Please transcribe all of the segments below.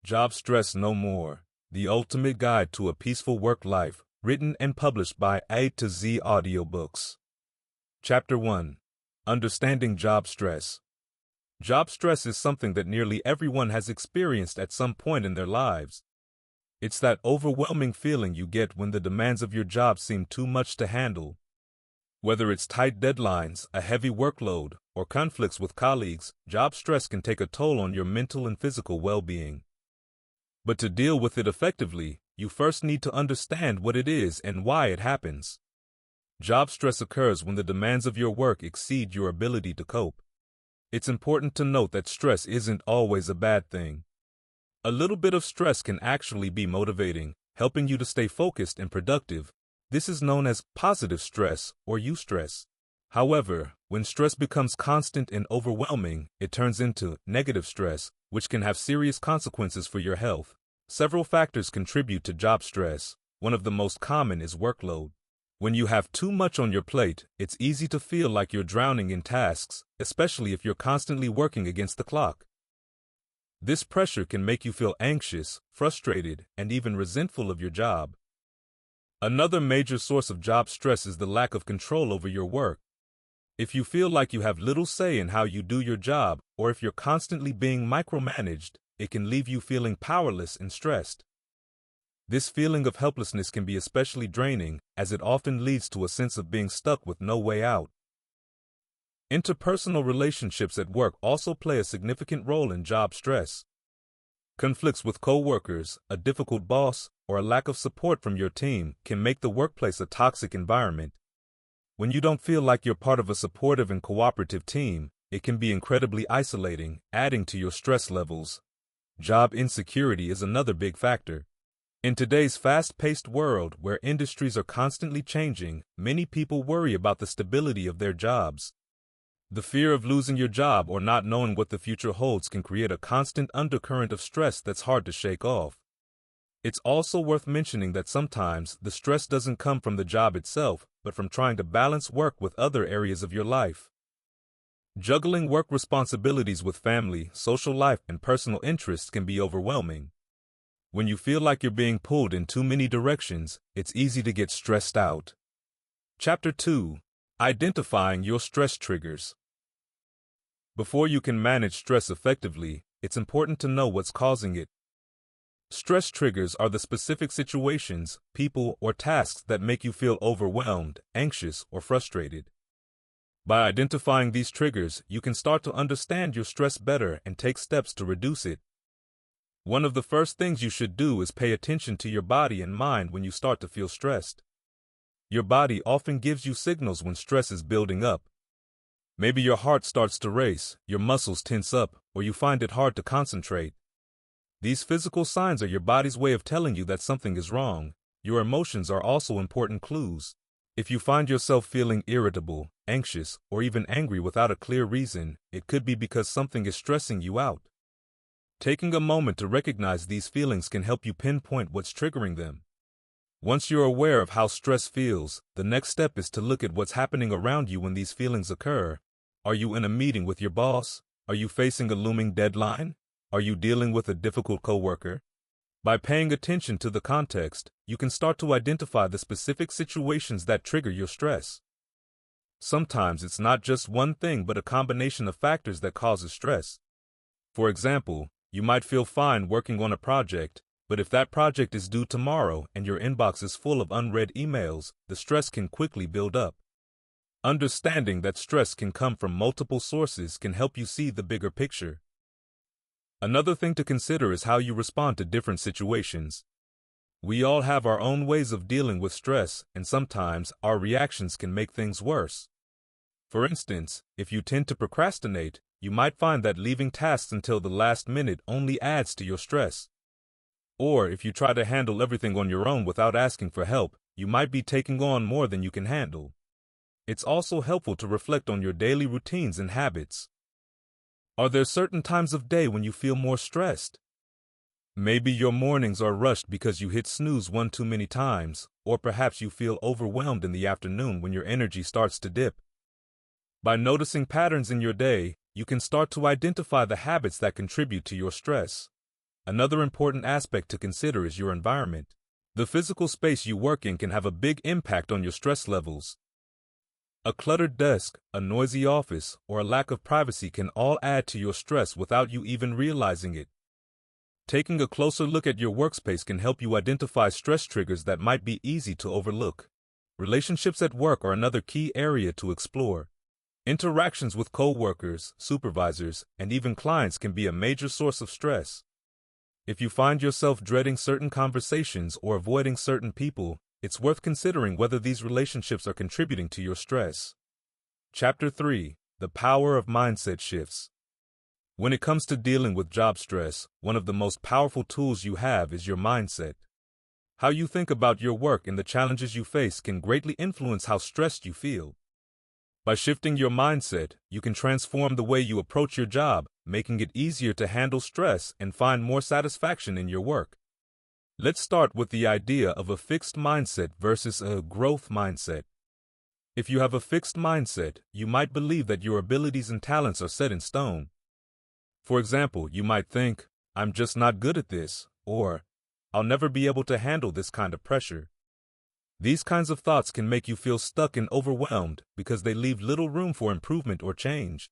Job Stress No More, The Ultimate Guide to a Peaceful Work Life, written and published by A to Z Audiobooks. Chapter 1. Understanding Job Stress. Job stress is something that nearly everyone has experienced at some point in their lives. It's that overwhelming feeling you get when the demands of your job seem too much to handle. Whether it's tight deadlines, a heavy workload, or conflicts with colleagues, job stress can take a toll on your mental and physical well-being. But to deal with it effectively, you first need to understand what it is and why it happens. Job stress occurs when the demands of your work exceed your ability to cope. It's important to note that stress isn't always a bad thing. A little bit of stress can actually be motivating, helping you to stay focused and productive. This is known as positive stress or eustress. However, when stress becomes constant and overwhelming, it turns into negative stress, which can have serious consequences for your health. Several factors contribute to job stress. One of the most common is workload. When you have too much on your plate, it's easy to feel like you're drowning in tasks, especially if you're constantly working against the clock. This pressure can make you feel anxious, frustrated, and even resentful of your job. Another major source of job stress is the lack of control over your work. If you feel like you have little say in how you do your job, or if you're constantly being micromanaged, it can leave you feeling powerless and stressed. This feeling of helplessness can be especially draining, as it often leads to a sense of being stuck with no way out. Interpersonal relationships at work also play a significant role in job stress. Conflicts with coworkers, a difficult boss, or a lack of support from your team can make the workplace a toxic environment. When you don't feel like you're part of a supportive and cooperative team, it can be incredibly isolating, adding to your stress levels. Job insecurity is another big factor. In today's fast-paced world where industries are constantly changing, many people worry about the stability of their jobs. The fear of losing your job or not knowing what the future holds can create a constant undercurrent of stress that's hard to shake off. It's also worth mentioning that sometimes the stress doesn't come from the job itself, but from trying to balance work with other areas of your life. Juggling work responsibilities with family, social life, and personal interests can be overwhelming. When you feel like you're being pulled in too many directions, it's easy to get stressed out. Chapter 2. Identifying your stress triggers. Before you can manage stress effectively, it's important to know what's causing it. Stress triggers are the specific situations, people, or tasks that make you feel overwhelmed, anxious, or frustrated. By identifying these triggers, you can start to understand your stress better and take steps to reduce it. One of the first things you should do is pay attention to your body and mind when you start to feel stressed. Your body often gives you signals when stress is building up. Maybe your heart starts to race, your muscles tense up, or you find it hard to concentrate. These physical signs are your body's way of telling you that something is wrong. Your emotions are also important clues. If you find yourself feeling irritable, anxious, or even angry without a clear reason, it could be because something is stressing you out. Taking a moment to recognize these feelings can help you pinpoint what's triggering them. Once you're aware of how stress feels, the next step is to look at what's happening around you when these feelings occur. Are you in a meeting with your boss? Are you facing a looming deadline? Are you dealing with a difficult coworker? By paying attention to the context, you can start to identify the specific situations that trigger your stress. Sometimes it's not just one thing but a combination of factors that causes stress. For example, you might feel fine working on a project, but if that project is due tomorrow and your inbox is full of unread emails, the stress can quickly build up. Understanding that stress can come from multiple sources can help you see the bigger picture. Another thing to consider is how you respond to different situations. We all have our own ways of dealing with stress, and sometimes our reactions can make things worse. For instance, if you tend to procrastinate, you might find that leaving tasks until the last minute only adds to your stress. Or if you try to handle everything on your own without asking for help, you might be taking on more than you can handle. It's also helpful to reflect on your daily routines and habits. Are there certain times of day when you feel more stressed? Maybe your mornings are rushed because you hit snooze one too many times, or perhaps you feel overwhelmed in the afternoon when your energy starts to dip. By noticing patterns in your day, you can start to identify the habits that contribute to your stress. Another important aspect to consider is your environment. The physical space you work in can have a big impact on your stress levels. A cluttered desk, a noisy office, or a lack of privacy can all add to your stress without you even realizing it. Taking a closer look at your workspace can help you identify stress triggers that might be easy to overlook. Relationships at work are another key area to explore. Interactions with coworkers, supervisors, and even clients can be a major source of stress. If you find yourself dreading certain conversations or avoiding certain people, it's worth considering whether these relationships are contributing to your stress. Chapter 3: The Power of Mindset Shifts. When it comes to dealing with job stress, one of the most powerful tools you have is your mindset. How you think about your work and the challenges you face can greatly influence how stressed you feel. By shifting your mindset, you can transform the way you approach your job, making it easier to handle stress and find more satisfaction in your work. Let's start with the idea of a fixed mindset versus a growth mindset. If you have a fixed mindset, you might believe that your abilities and talents are set in stone. For example, you might think, "I'm just not good at this," or "I'll never be able to handle this kind of pressure." These kinds of thoughts can make you feel stuck and overwhelmed because they leave little room for improvement or change.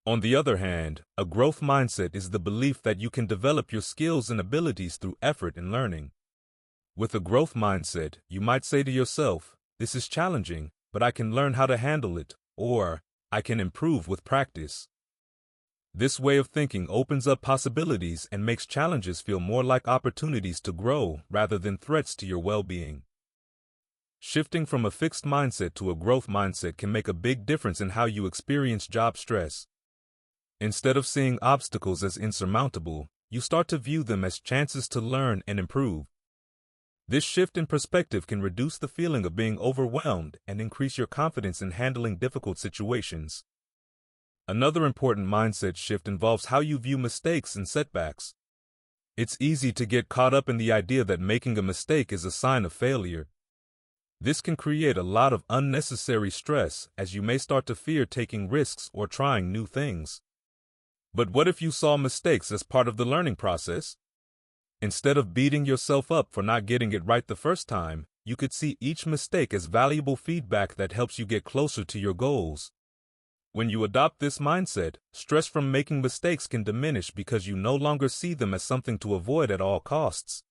On the other hand, a growth mindset is the belief that you can develop your skills and abilities through effort and learning. With a growth mindset, you might say to yourself, "This is challenging, but I can learn how to handle it," or "I can improve with practice." This way of thinking opens up possibilities and makes challenges feel more like opportunities to grow rather than threats to your well-being. Shifting from a fixed mindset to a growth mindset can make a big difference in how you experience job stress. Instead of seeing obstacles as insurmountable, you start to view them as chances to learn and improve. This shift in perspective can reduce the feeling of being overwhelmed and increase your confidence in handling difficult situations. Another important mindset shift involves how you view mistakes and setbacks. It's easy to get caught up in the idea that making a mistake is a sign of failure. This can create a lot of unnecessary stress, as you may start to fear taking risks or trying new things. But what if you saw mistakes as part of the learning process? Instead of beating yourself up for not getting it right the first time, you could see each mistake as valuable feedback that helps you get closer to your goals. When you adopt this mindset, stress from making mistakes can diminish because you no longer see them as something to avoid at all costs.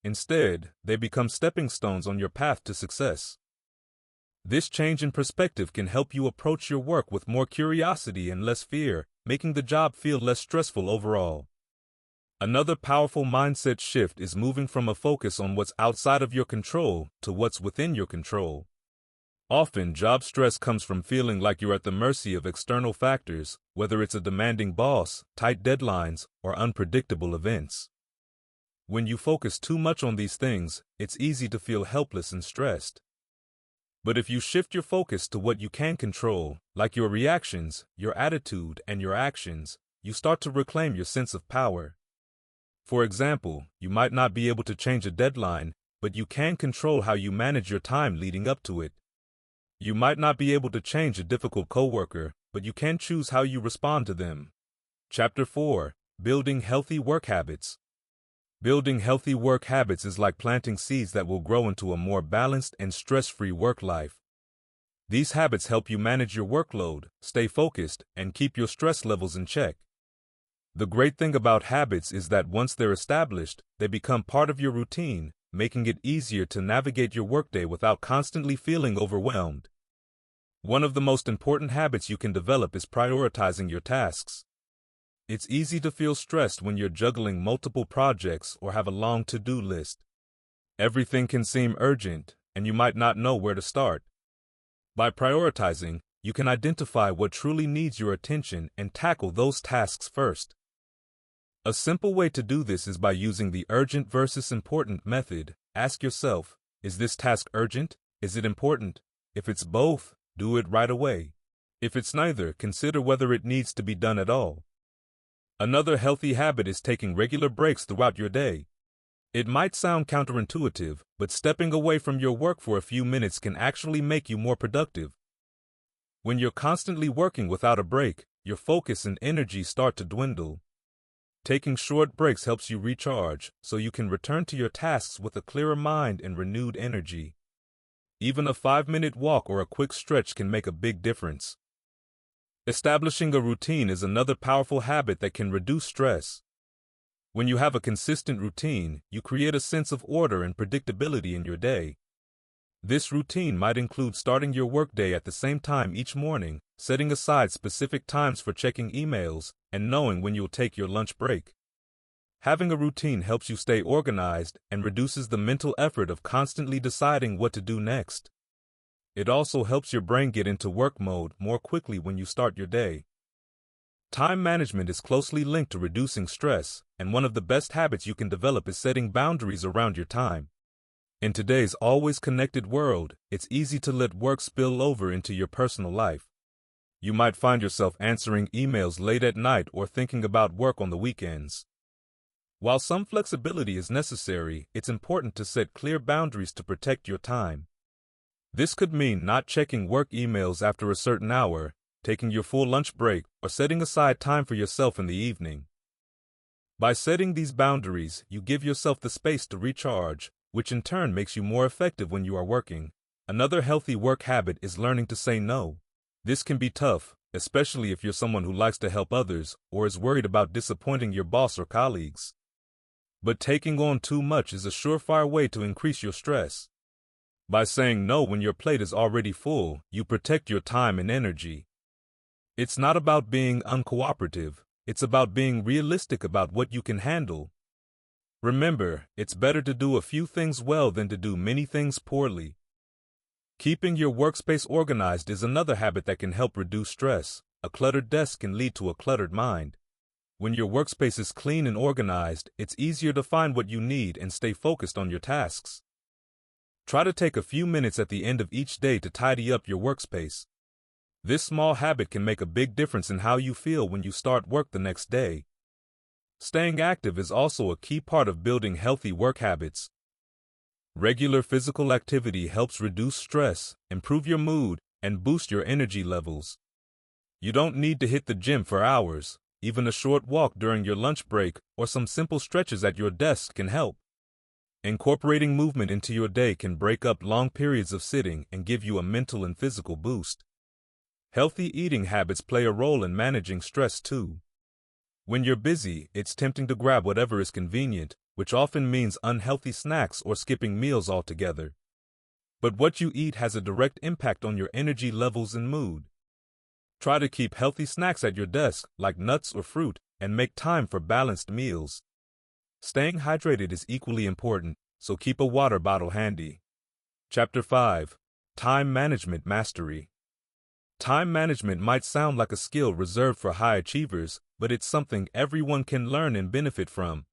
Instead, they become stepping stones on your path to success. This change in perspective can help you approach your work with more curiosity and less fear, making the job feel less stressful overall. Another powerful mindset shift is moving from a focus on what's outside of your control to what's within your control. Often, job stress comes from feeling like you're at the mercy of external factors, whether it's a demanding boss, tight deadlines, or unpredictable events. When you focus too much on these things, it's easy to feel helpless and stressed. But if you shift your focus to what you can control, like your reactions, your attitude, and your actions, you start to reclaim your sense of power. For example, you might not be able to change a deadline, but you can control how you manage your time leading up to it. You might not be able to change a difficult coworker, but you can choose how you respond to them. Chapter 4: Building Healthy Work Habits. Building healthy work habits is like planting seeds that will grow into a more balanced and stress-free work life. These habits help you manage your workload, stay focused, and keep your stress levels in check. The great thing about habits is that once they're established, they become part of your routine, making it easier to navigate your workday without constantly feeling overwhelmed. One of the most important habits you can develop is prioritizing your tasks. It's easy to feel stressed when you're juggling multiple projects or have a long to-do list. Everything can seem urgent, and you might not know where to start. By prioritizing, you can identify what truly needs your attention and tackle those tasks first. A simple way to do this is by using the urgent versus important method. Ask yourself, is this task urgent? Is it important? If it's both, do it right away. If it's neither, consider whether it needs to be done at all. Another healthy habit is taking regular breaks throughout your day. It might sound counterintuitive, but stepping away from your work for a few minutes can actually make you more productive. When you're constantly working without a break, your focus and energy start to dwindle. Taking short breaks helps you recharge, so you can return to your tasks with a clearer mind and renewed energy. Even a 5-minute walk or a quick stretch can make a big difference. Establishing a routine is another powerful habit that can reduce stress. When you have a consistent routine, you create a sense of order and predictability in your day. This routine might include starting your workday at the same time each morning, setting aside specific times for checking emails, and knowing when you'll take your lunch break. Having a routine helps you stay organized and reduces the mental effort of constantly deciding what to do next. It also helps your brain get into work mode more quickly when you start your day. Time management is closely linked to reducing stress, and one of the best habits you can develop is setting boundaries around your time. In today's always connected world, it's easy to let work spill over into your personal life. You might find yourself answering emails late at night or thinking about work on the weekends. While some flexibility is necessary, it's important to set clear boundaries to protect your time. This could mean not checking work emails after a certain hour, taking your full lunch break, or setting aside time for yourself in the evening. By setting these boundaries, you give yourself the space to recharge, which in turn makes you more effective when you are working. Another healthy work habit is learning to say no. This can be tough, especially if you're someone who likes to help others or is worried about disappointing your boss or colleagues. But taking on too much is a surefire way to increase your stress. By saying no when your plate is already full, you protect your time and energy. It's not about being uncooperative, it's about being realistic about what you can handle. Remember, it's better to do a few things well than to do many things poorly. Keeping your workspace organized is another habit that can help reduce stress. A cluttered desk can lead to a cluttered mind. When your workspace is clean and organized, it's easier to find what you need and stay focused on your tasks. Try to take a few minutes at the end of each day to tidy up your workspace. This small habit can make a big difference in how you feel when you start work the next day. Staying active is also a key part of building healthy work habits. Regular physical activity helps reduce stress, improve your mood, and boost your energy levels. You don't need to hit the gym for hours. Even a short walk during your lunch break or some simple stretches at your desk can help. Incorporating movement into your day can break up long periods of sitting and give you a mental and physical boost. Healthy eating habits play a role in managing stress too. When you're busy, it's tempting to grab whatever is convenient, which often means unhealthy snacks or skipping meals altogether. But what you eat has a direct impact on your energy levels and mood. Try to keep healthy snacks at your desk, like nuts or fruit, and make time for balanced meals. Staying hydrated is equally important, so keep a water bottle handy. Chapter 5. Time Management Mastery. Time management might sound like a skill reserved for high achievers, but it's something everyone can learn and benefit from.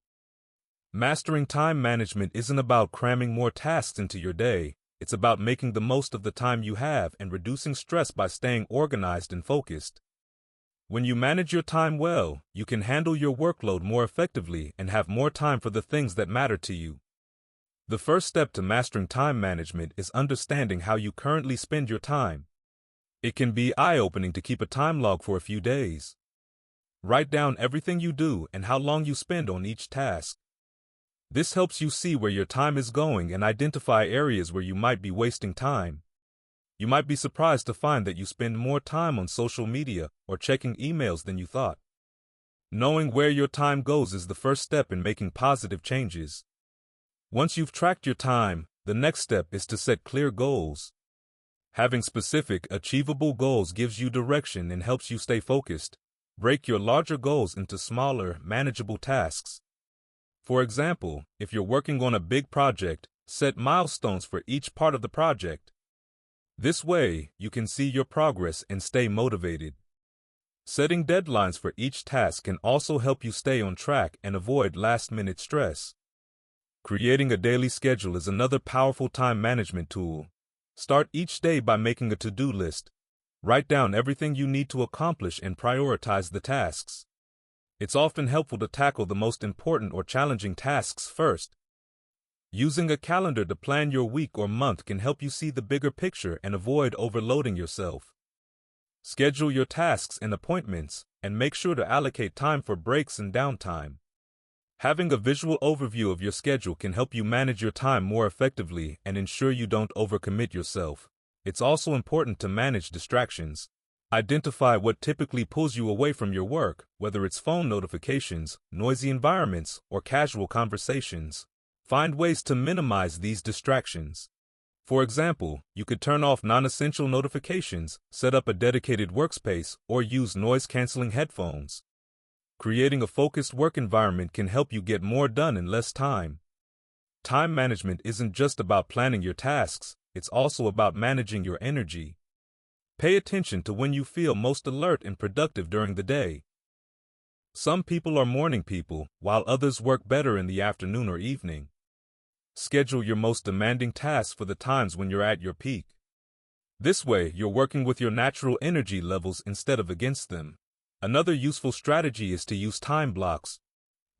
Mastering time management isn't about cramming more tasks into your day. It's about making the most of the time you have and reducing stress by staying organized and focused. When you manage your time well, you can handle your workload more effectively and have more time for the things that matter to you. The first step to mastering time management is understanding how you currently spend your time. It can be eye-opening to keep a time log for a few days. Write down everything you do and how long you spend on each task. This helps you see where your time is going and identify areas where you might be wasting time. You might be surprised to find that you spend more time on social media or checking emails than you thought. Knowing where your time goes is the first step in making positive changes. Once you've tracked your time, the next step is to set clear goals. Having specific, achievable goals gives you direction and helps you stay focused. Break your larger goals into smaller, manageable tasks. For example, if you're working on a big project, set milestones for each part of the project. This way, you can see your progress and stay motivated. Setting deadlines for each task can also help you stay on track and avoid last-minute stress. Creating a daily schedule is another powerful time management tool. Start each day by making a to-do list. Write down everything you need to accomplish and prioritize the tasks. It's often helpful to tackle the most important or challenging tasks first. Using a calendar to plan your week or month can help you see the bigger picture and avoid overloading yourself. Schedule your tasks and appointments, and make sure to allocate time for breaks and downtime. Having a visual overview of your schedule can help you manage your time more effectively and ensure you don't overcommit yourself. It's also important to manage distractions. Identify what typically pulls you away from your work, whether it's phone notifications, noisy environments, or casual conversations. Find ways to minimize these distractions. For example, you could turn off non-essential notifications, set up a dedicated workspace, or use noise-canceling headphones. Creating a focused work environment can help you get more done in less time. Time management isn't just about planning your tasks, it's also about managing your energy. Pay attention to when you feel most alert and productive during the day. Some people are morning people, while others work better in the afternoon or evening. Schedule your most demanding tasks for the times when you're at your peak. This way, you're working with your natural energy levels instead of against them. Another useful strategy is to use time blocks.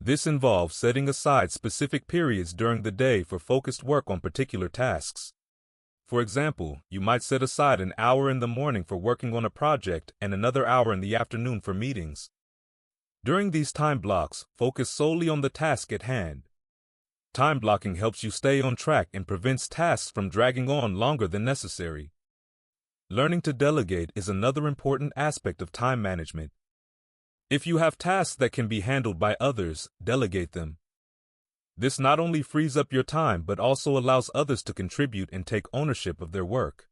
This involves setting aside specific periods during the day for focused work on particular tasks. For example, you might set aside an hour in the morning for working on a project and another hour in the afternoon for meetings. During these time blocks, focus solely on the task at hand. Time blocking helps you stay on track and prevents tasks from dragging on longer than necessary. Learning to delegate is another important aspect of time management. If you have tasks that can be handled by others, delegate them. This not only frees up your time but also allows others to contribute and take ownership of their work.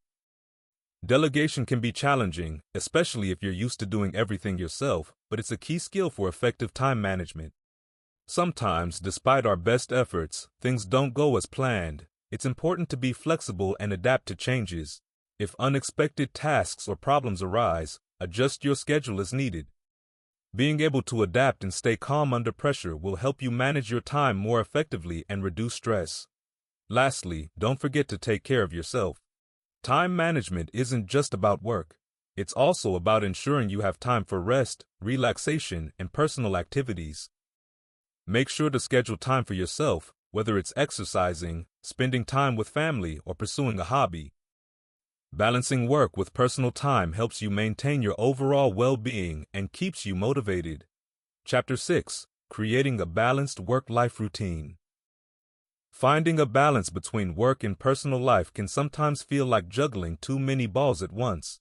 Delegation can be challenging, especially if you're used to doing everything yourself, but it's a key skill for effective time management. Sometimes, despite our best efforts, things don't go as planned. It's important to be flexible and adapt to changes. If unexpected tasks or problems arise, adjust your schedule as needed. Being able to adapt and stay calm under pressure will help you manage your time more effectively and reduce stress. Lastly, don't forget to take care of yourself. Time management isn't just about work. It's also about ensuring you have time for rest, relaxation, and personal activities. Make sure to schedule time for yourself, whether it's exercising, spending time with family, or pursuing a hobby. Balancing work with personal time helps you maintain your overall well-being and keeps you motivated. Chapter 6: Creating a Balanced Work-Life Routine. Finding a balance between work and personal life can sometimes feel like juggling too many balls at once.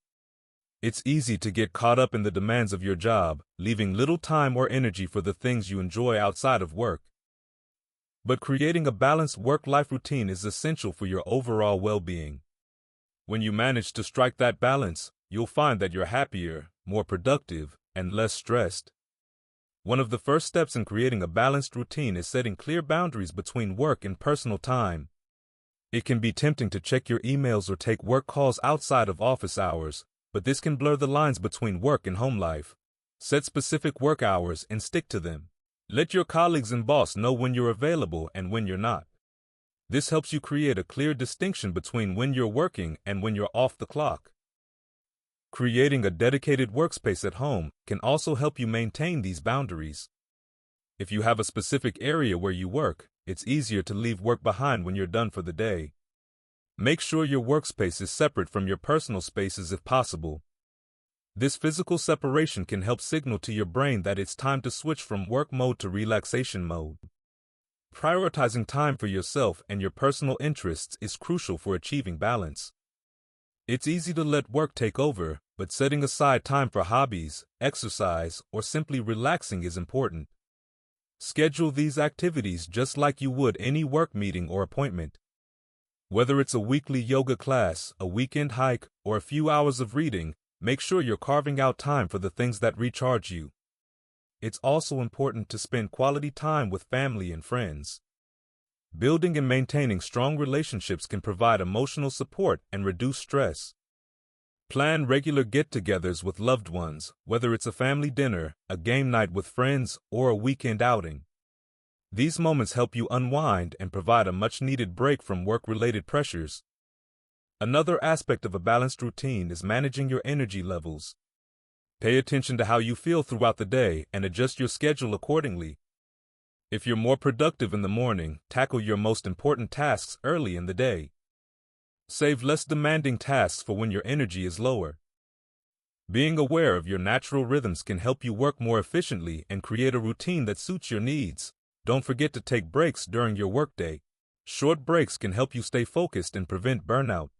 It's easy to get caught up in the demands of your job, leaving little time or energy for the things you enjoy outside of work. But creating a balanced work-life routine is essential for your overall well-being. When you manage to strike that balance, you'll find that you're happier, more productive, and less stressed. One of the first steps in creating a balanced routine is setting clear boundaries between work and personal time. It can be tempting to check your emails or take work calls outside of office hours, but this can blur the lines between work and home life. Set specific work hours and stick to them. Let your colleagues and boss know when you're available and when you're not. This helps you create a clear distinction between when you're working and when you're off the clock. Creating a dedicated workspace at home can also help you maintain these boundaries. If you have a specific area where you work, it's easier to leave work behind when you're done for the day. Make sure your workspace is separate from your personal spaces if possible. This physical separation can help signal to your brain that it's time to switch from work mode to relaxation mode. Prioritizing time for yourself and your personal interests is crucial for achieving balance. It's easy to let work take over, but setting aside time for hobbies, exercise, or simply relaxing is important. Schedule these activities just like you would any work meeting or appointment. Whether it's a weekly yoga class, a weekend hike, or a few hours of reading, make sure you're carving out time for the things that recharge you. It's also important to spend quality time with family and friends. Building and maintaining strong relationships can provide emotional support and reduce stress. Plan regular get-togethers with loved ones, whether it's a family dinner, a game night with friends, or a weekend outing. These moments help you unwind and provide a much-needed break from work-related pressures. Another aspect of a balanced routine is managing your energy levels. Pay attention to how you feel throughout the day and adjust your schedule accordingly. If you're more productive in the morning, tackle your most important tasks early in the day. Save less demanding tasks for when your energy is lower. Being aware of your natural rhythms can help you work more efficiently and create a routine that suits your needs. Don't forget to take breaks during your workday. Short breaks can help you stay focused and prevent burnout.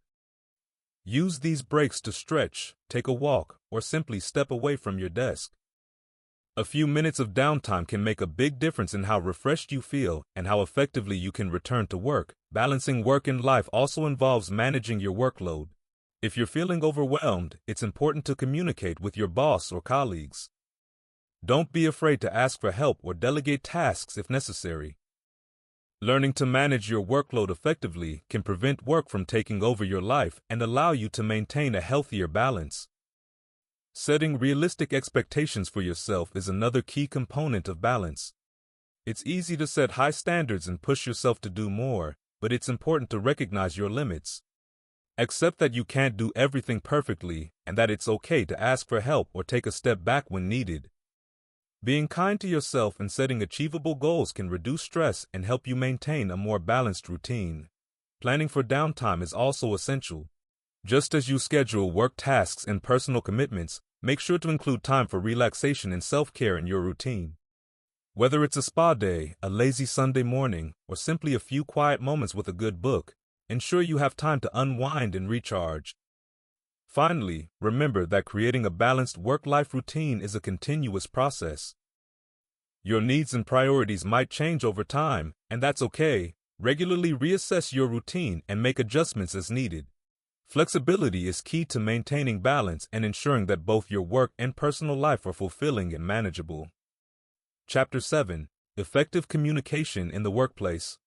Use these breaks to stretch, take a walk, or simply step away from your desk. A few minutes of downtime can make a big difference in how refreshed you feel and how effectively you can return to work. Balancing work and life also involves managing your workload. If you're feeling overwhelmed, it's important to communicate with your boss or colleagues. Don't be afraid to ask for help or delegate tasks if necessary. Learning to manage your workload effectively can prevent work from taking over your life and allow you to maintain a healthier balance. Setting realistic expectations for yourself is another key component of balance. It's easy to set high standards and push yourself to do more, but it's important to recognize your limits. Accept that you can't do everything perfectly and that it's okay to ask for help or take a step back when needed. Being kind to yourself and setting achievable goals can reduce stress and help you maintain a more balanced routine. Planning for downtime is also essential. Just as you schedule work tasks and personal commitments, make sure to include time for relaxation and self-care in your routine. Whether it's a spa day, a lazy Sunday morning, or simply a few quiet moments with a good book, ensure you have time to unwind and recharge. Finally, remember that creating a balanced work-life routine is a continuous process. Your needs and priorities might change over time, and that's okay. Regularly reassess your routine and make adjustments as needed. Flexibility is key to maintaining balance and ensuring that both your work and personal life are fulfilling and manageable. Chapter 7. Effective Communication in the Workplace.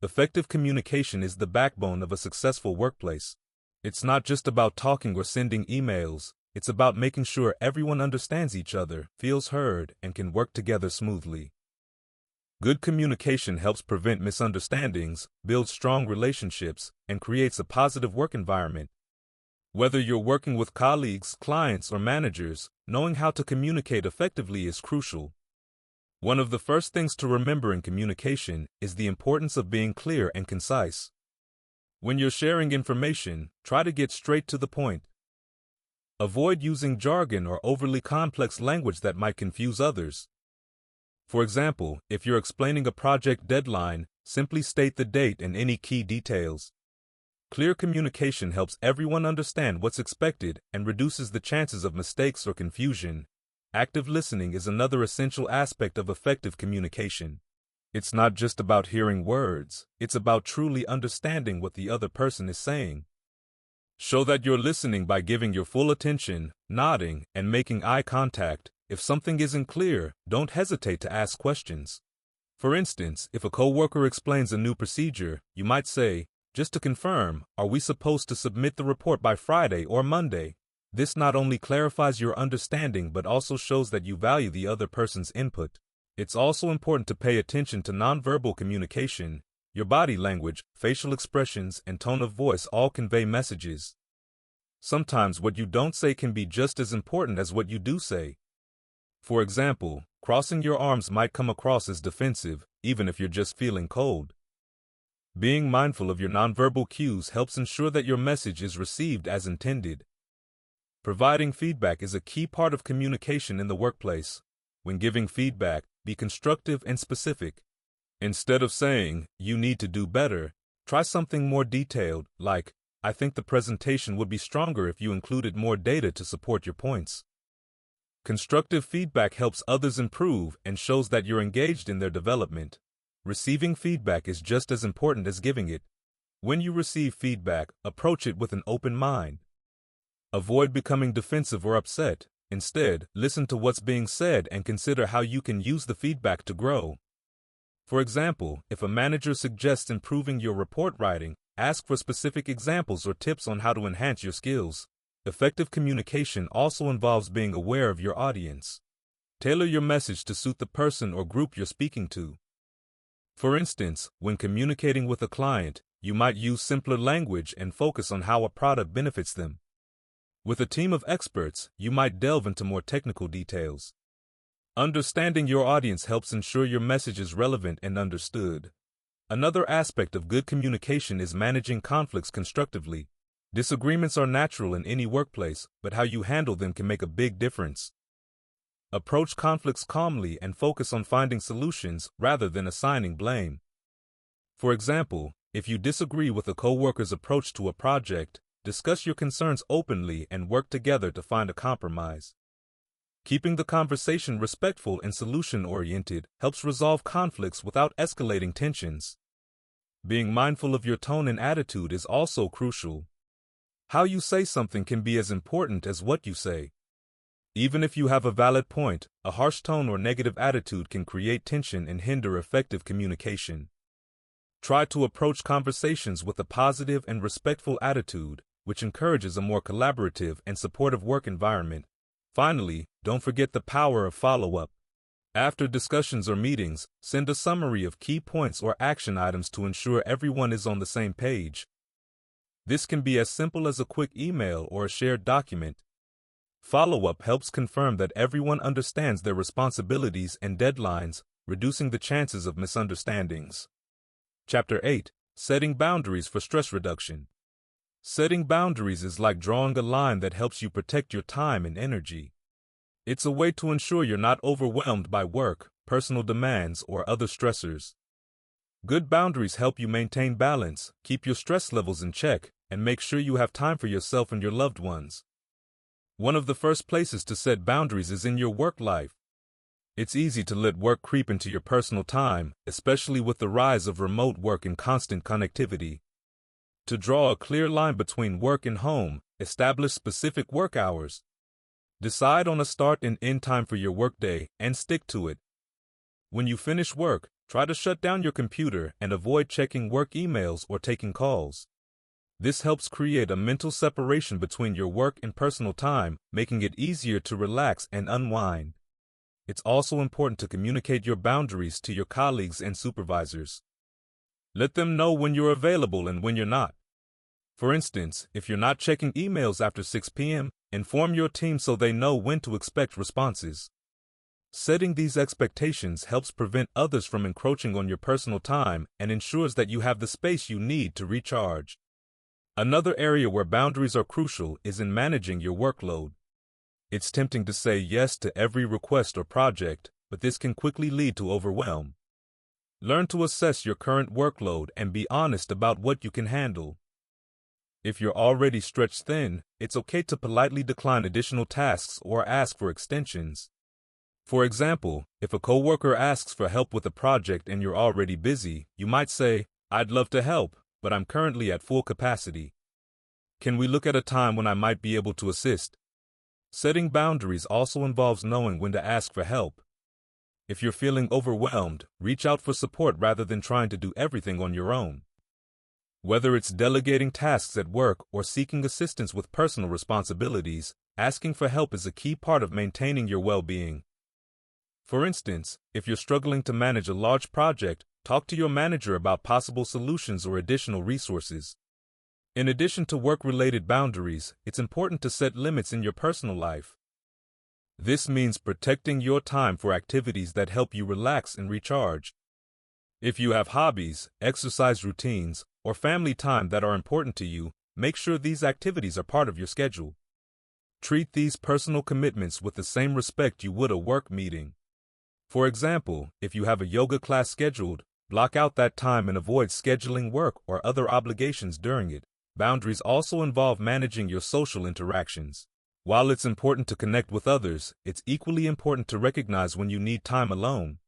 Effective communication is the backbone of a successful workplace. It's not just about talking or sending emails, it's about making sure everyone understands each other, feels heard, and can work together smoothly. Good communication helps prevent misunderstandings, builds strong relationships, and creates a positive work environment. Whether you're working with colleagues, clients, or managers, knowing how to communicate effectively is crucial. One of the first things to remember in communication is the importance of being clear and concise. When you're sharing information, try to get straight to the point. Avoid using jargon or overly complex language that might confuse others. For example, if you're explaining a project deadline, simply state the date and any key details. Clear communication helps everyone understand what's expected and reduces the chances of mistakes or confusion. Active listening is another essential aspect of effective communication. It's not just about hearing words, it's about truly understanding what the other person is saying. Show that you're listening by giving your full attention, nodding, and making eye contact. If something isn't clear, don't hesitate to ask questions. For instance, if a coworker explains a new procedure, you might say, "Just to confirm, are we supposed to submit the report by Friday or Monday?" This not only clarifies your understanding but also shows that you value the other person's input. It's also important to pay attention to nonverbal communication. Your body language, facial expressions, and tone of voice all convey messages. Sometimes what you don't say can be just as important as what you do say. For example, crossing your arms might come across as defensive, even if you're just feeling cold. Being mindful of your nonverbal cues helps ensure that your message is received as intended. Providing feedback is a key part of communication in the workplace. When giving feedback, be constructive and specific. Instead of saying, "You need to do better," try something more detailed, like, "I think the presentation would be stronger if you included more data to support your points." Constructive feedback helps others improve and shows that you're engaged in their development. Receiving feedback is just as important as giving it. When you receive feedback, approach it with an open mind. Avoid becoming defensive or upset. Instead, listen to what's being said and consider how you can use the feedback to grow. For example, if a manager suggests improving your report writing, ask for specific examples or tips on how to enhance your skills. Effective communication also involves being aware of your audience. Tailor your message to suit the person or group you're speaking to. For instance, when communicating with a client, you might use simpler language and focus on how a product benefits them. With a team of experts, you might delve into more technical details. Understanding your audience helps ensure your message is relevant and understood. Another aspect of good communication is managing conflicts constructively. Disagreements are natural in any workplace, but how you handle them can make a big difference. Approach conflicts calmly and focus on finding solutions rather than assigning blame. For example, if you disagree with a coworker's approach to a project, discuss your concerns openly and work together to find a compromise. Keeping the conversation respectful and solution-oriented helps resolve conflicts without escalating tensions. Being mindful of your tone and attitude is also crucial. How you say something can be as important as what you say. Even if you have a valid point, a harsh tone or negative attitude can create tension and hinder effective communication. Try to approach conversations with a positive and respectful attitude, which encourages a more collaborative and supportive work environment. Finally, don't forget the power of follow-up. After discussions or meetings, send a summary of key points or action items to ensure everyone is on the same page. This can be as simple as a quick email or a shared document. Follow-up helps confirm that everyone understands their responsibilities and deadlines, reducing the chances of misunderstandings. Chapter 8. Setting Boundaries for Stress Reduction. Setting boundaries is like drawing a line that helps you protect your time and energy. It's a way to ensure you're not overwhelmed by work, personal demands, or other stressors. Good boundaries help you maintain balance, keep your stress levels in check, and make sure you have time for yourself and your loved ones. One of the first places to set boundaries is in your work life. It's easy to let work creep into your personal time, especially with the rise of remote work and constant connectivity. To draw a clear line between work and home, establish specific work hours. Decide on a start and end time for your workday and stick to it. When you finish work, try to shut down your computer and avoid checking work emails or taking calls. This helps create a mental separation between your work and personal time, making it easier to relax and unwind. It's also important to communicate your boundaries to your colleagues and supervisors. Let them know when you're available and when you're not. For instance, if you're not checking emails after 6 p.m., inform your team so they know when to expect responses. Setting these expectations helps prevent others from encroaching on your personal time and ensures that you have the space you need to recharge. Another area where boundaries are crucial is in managing your workload. It's tempting to say yes to every request or project, but this can quickly lead to overwhelm. Learn to assess your current workload and be honest about what you can handle. If you're already stretched thin, it's okay to politely decline additional tasks or ask for extensions. For example, if a coworker asks for help with a project and you're already busy, you might say, "I'd love to help, but I'm currently at full capacity. Can we look at a time when I might be able to assist?" Setting boundaries also involves knowing when to ask for help. If you're feeling overwhelmed, reach out for support rather than trying to do everything on your own. Whether it's delegating tasks at work or seeking assistance with personal responsibilities, asking for help is a key part of maintaining your well-being. For instance, if you're struggling to manage a large project, talk to your manager about possible solutions or additional resources. In addition to work-related boundaries, it's important to set limits in your personal life. This means protecting your time for activities that help you relax and recharge. If you have hobbies, exercise routines, or family time that are important to you, make sure these activities are part of your schedule. Treat these personal commitments with the same respect you would a work meeting. For example, if you have a yoga class scheduled, block out that time and avoid scheduling work or other obligations during it. Boundaries also involve managing your social interactions. While it's important to connect with others, it's equally important to recognize when you need time alone.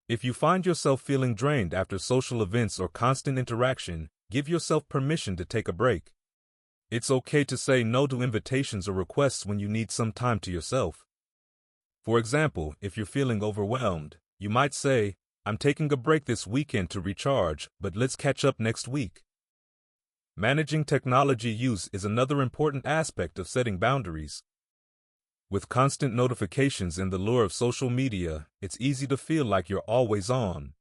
If you find yourself feeling drained after social events or constant interaction, give yourself permission to take a break. It's okay to say no to invitations or requests when you need some time to yourself. For example, if you're feeling overwhelmed, you might say, "I'm taking a break this weekend to recharge, but let's catch up next week." Managing technology use is another important aspect of setting boundaries. With constant notifications and the lure of social media, it's easy to feel like you're always on.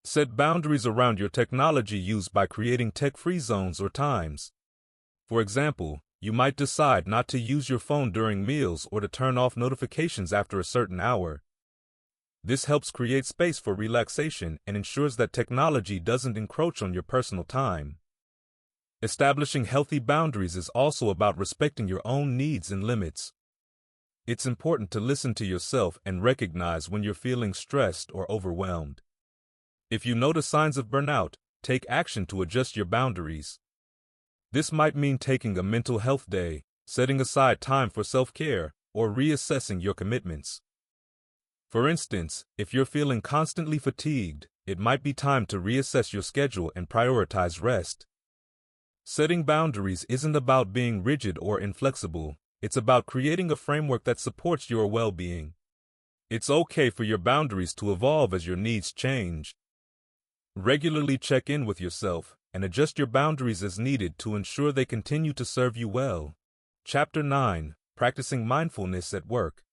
Set boundaries around your technology use by creating tech-free zones or times. For example, you might decide not to use your phone during meals or to turn off notifications after a certain hour. This helps create space for relaxation and ensures that technology doesn't encroach on your personal time. Establishing healthy boundaries is also about respecting your own needs and limits. It's important to listen to yourself and recognize when you're feeling stressed or overwhelmed. If you notice signs of burnout, take action to adjust your boundaries. This might mean taking a mental health day, setting aside time for self-care, or reassessing your commitments. For instance, if you're feeling constantly fatigued, it might be time to reassess your schedule and prioritize rest. Setting boundaries isn't about being rigid or inflexible. It's about creating a framework that supports your well-being. It's okay for your boundaries to evolve as your needs change. Regularly check in with yourself and adjust your boundaries as needed to ensure they continue to serve you well. Chapter 9. Practicing Mindfulness at Work.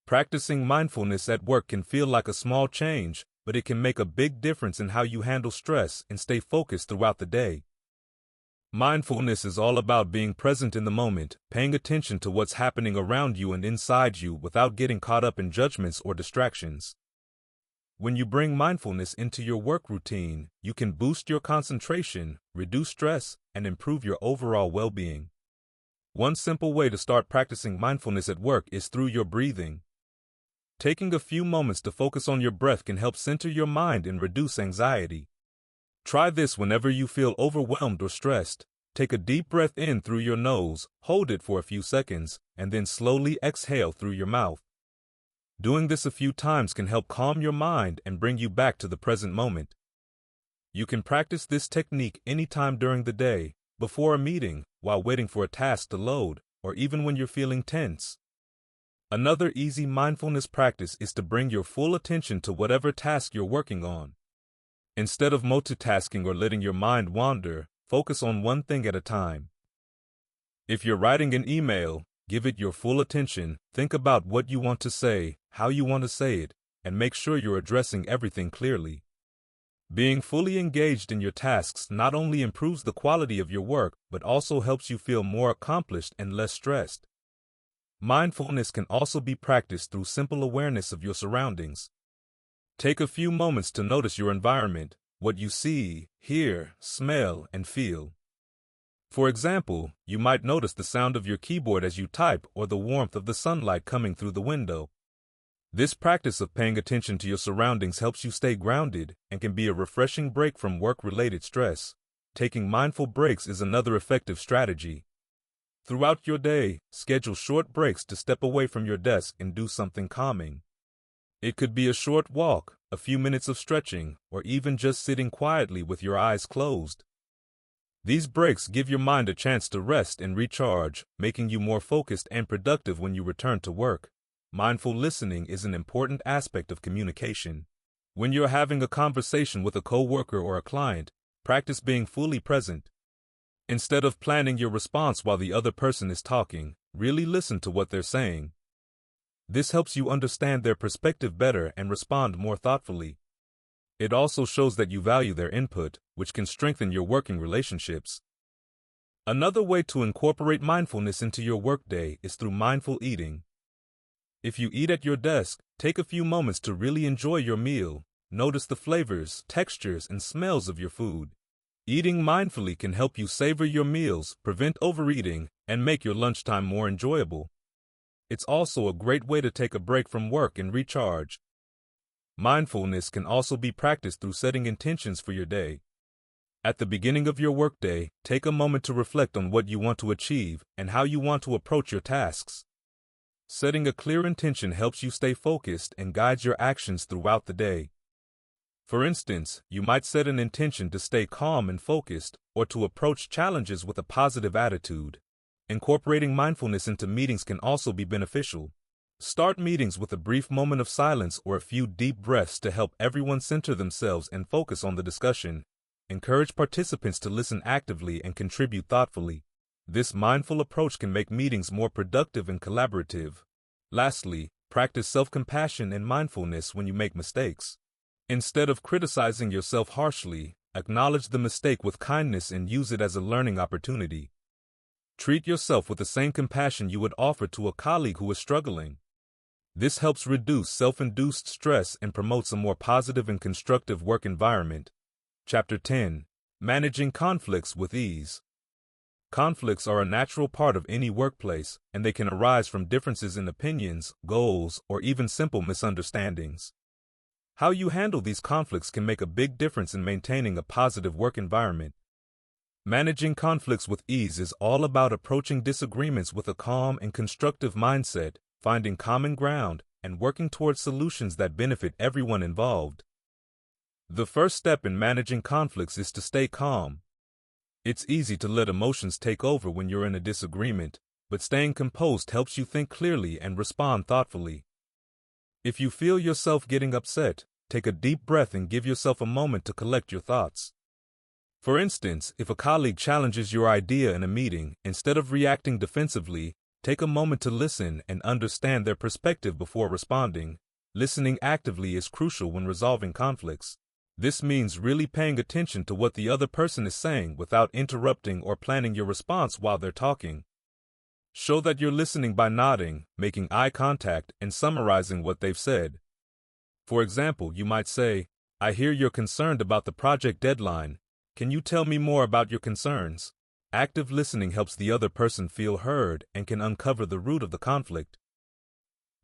Practicing mindfulness at work can feel like a small change, but it can make a big difference in how you handle stress and stay focused throughout the day. Mindfulness is all about being present in the moment, paying attention to what's happening around you and inside you without getting caught up in judgments or distractions. When you bring mindfulness into your work routine, you can boost your concentration, reduce stress, and improve your overall well-being. One simple way to start practicing mindfulness at work is through your breathing. Taking a few moments to focus on your breath can help center your mind and reduce anxiety. Try this whenever you feel overwhelmed or stressed. Take a deep breath in through your nose, hold it for a few seconds, and then slowly exhale through your mouth. Doing this a few times can help calm your mind and bring you back to the present moment. You can practice this technique anytime during the day, before a meeting, while waiting for a task to load, or even when you're feeling tense. Another easy mindfulness practice is to bring your full attention to whatever task you're working on. Instead of multitasking or letting your mind wander, focus on one thing at a time. If you're writing an email, give it your full attention, think about what you want to say, how you want to say it, and make sure you're addressing everything clearly. Being fully engaged in your tasks not only improves the quality of your work, but also helps you feel more accomplished and less stressed. Mindfulness can also be practiced through simple awareness of your surroundings. Take a few moments to notice your environment, what you see, hear, smell, and feel. For example, you might notice the sound of your keyboard as you type or the warmth of the sunlight coming through the window. This practice of paying attention to your surroundings helps you stay grounded and can be a refreshing break from work-related stress. Taking mindful breaks is another effective strategy. Throughout your day, schedule short breaks to step away from your desk and do something calming. It could be a short walk, a few minutes of stretching, or even just sitting quietly with your eyes closed. These breaks give your mind a chance to rest and recharge, making you more focused and productive when you return to work. Mindful listening is an important aspect of communication. When you're having a conversation with a coworker or a client, practice being fully present. Instead of planning your response while the other person is talking, really listen to what they're saying. This helps you understand their perspective better and respond more thoughtfully. It also shows that you value their input, which can strengthen your working relationships. Another way to incorporate mindfulness into your workday is through mindful eating. If you eat at your desk, take a few moments to really enjoy your meal. Notice the flavors, textures, and smells of your food. Eating mindfully can help you savor your meals, prevent overeating, and make your lunchtime more enjoyable. It's also a great way to take a break from work and recharge. Mindfulness can also be practiced through setting intentions for your day. At the beginning of your workday, take a moment to reflect on what you want to achieve and how you want to approach your tasks. Setting a clear intention helps you stay focused and guides your actions throughout the day. For instance, you might set an intention to stay calm and focused, or to approach challenges with a positive attitude. Incorporating mindfulness into meetings can also be beneficial. Start meetings with a brief moment of silence or a few deep breaths to help everyone center themselves and focus on the discussion. Encourage participants to listen actively and contribute thoughtfully. This mindful approach can make meetings more productive and collaborative. Lastly, practice self-compassion and mindfulness when you make mistakes. Instead of criticizing yourself harshly, acknowledge the mistake with kindness and use it as a learning opportunity. Treat yourself with the same compassion you would offer to a colleague who is struggling. This helps reduce self-induced stress and promotes a more positive and constructive work environment. Chapter 10. Managing Conflicts with Ease. Conflicts are a natural part of any workplace, and they can arise from differences in opinions, goals, or even simple misunderstandings. How you handle these conflicts can make a big difference in maintaining a positive work environment. Managing conflicts with ease is all about approaching disagreements with a calm and constructive mindset, finding common ground, and working towards solutions that benefit everyone involved. The first step in managing conflicts is to stay calm. It's easy to let emotions take over when you're in a disagreement, but staying composed helps you think clearly and respond thoughtfully. If you feel yourself getting upset, take a deep breath and give yourself a moment to collect your thoughts. For instance, if a colleague challenges your idea in a meeting, instead of reacting defensively, take a moment to listen and understand their perspective before responding. Listening actively is crucial when resolving conflicts. This means really paying attention to what the other person is saying without interrupting or planning your response while they're talking. Show that you're listening by nodding, making eye contact, and summarizing what they've said. For example, you might say, "I hear you're concerned about the project deadline. Can you tell me more about your concerns?" Active listening helps the other person feel heard and can uncover the root of the conflict.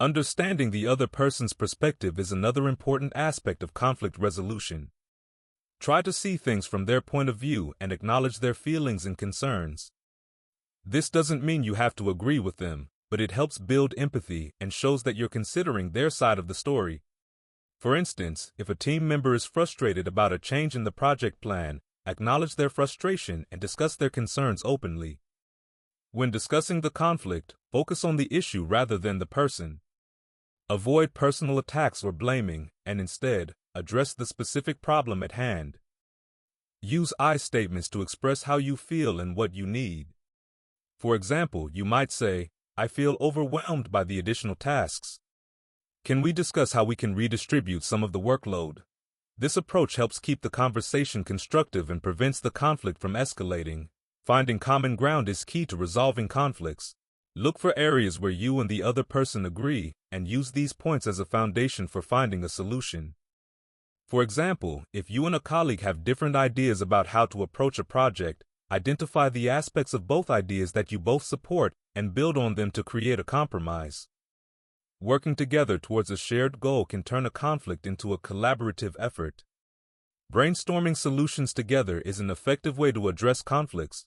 Understanding the other person's perspective is another important aspect of conflict resolution. Try to see things from their point of view and acknowledge their feelings and concerns. This doesn't mean you have to agree with them, but it helps build empathy and shows that you're considering their side of the story. For instance, if a team member is frustrated about a change in the project plan, acknowledge their frustration and discuss their concerns openly. When discussing the conflict, focus on the issue rather than the person. Avoid personal attacks or blaming, and instead, address the specific problem at hand. Use I statements to express how you feel and what you need. For example, you might say, "I feel overwhelmed by the additional tasks. Can we discuss how we can redistribute some of the workload?" This approach helps keep the conversation constructive and prevents the conflict from escalating. Finding common ground is key to resolving conflicts. Look for areas where you and the other person agree, and use these points as a foundation for finding a solution. For example, if you and a colleague have different ideas about how to approach a project, identify the aspects of both ideas that you both support and build on them to create a compromise. Working together towards a shared goal can turn a conflict into a collaborative effort. Brainstorming solutions together is an effective way to address conflicts.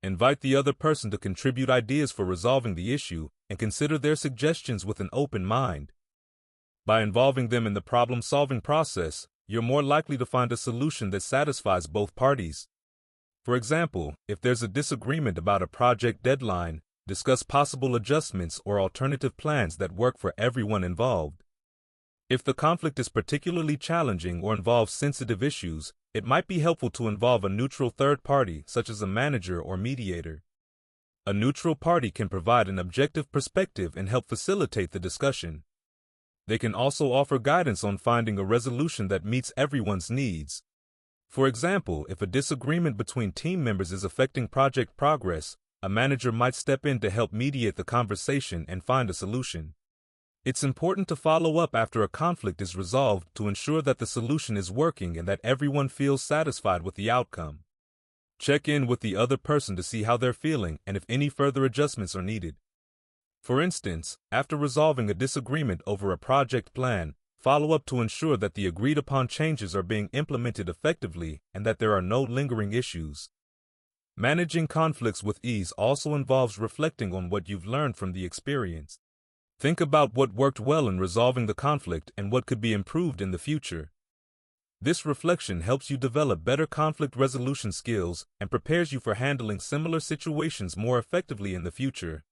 Invite the other person to contribute ideas for resolving the issue and consider their suggestions with an open mind. By involving them in the problem-solving process, you're more likely to find a solution that satisfies both parties. For example, if there's a disagreement about a project deadline, discuss possible adjustments or alternative plans that work for everyone involved. If the conflict is particularly challenging or involves sensitive issues, it might be helpful to involve a neutral third party, such as a manager or mediator. A neutral party can provide an objective perspective and help facilitate the discussion. They can also offer guidance on finding a resolution that meets everyone's needs. For example, if a disagreement between team members is affecting project progress, a manager might step in to help mediate the conversation and find a solution. It's important to follow up after a conflict is resolved to ensure that the solution is working and that everyone feels satisfied with the outcome. Check in with the other person to see how they're feeling and if any further adjustments are needed. For instance, after resolving a disagreement over a project plan, follow up to ensure that the agreed-upon changes are being implemented effectively and that there are no lingering issues. Managing conflicts with ease also involves reflecting on what you've learned from the experience. Think about what worked well in resolving the conflict and what could be improved in the future. This reflection helps you develop better conflict resolution skills and prepares you for handling similar situations more effectively in the future.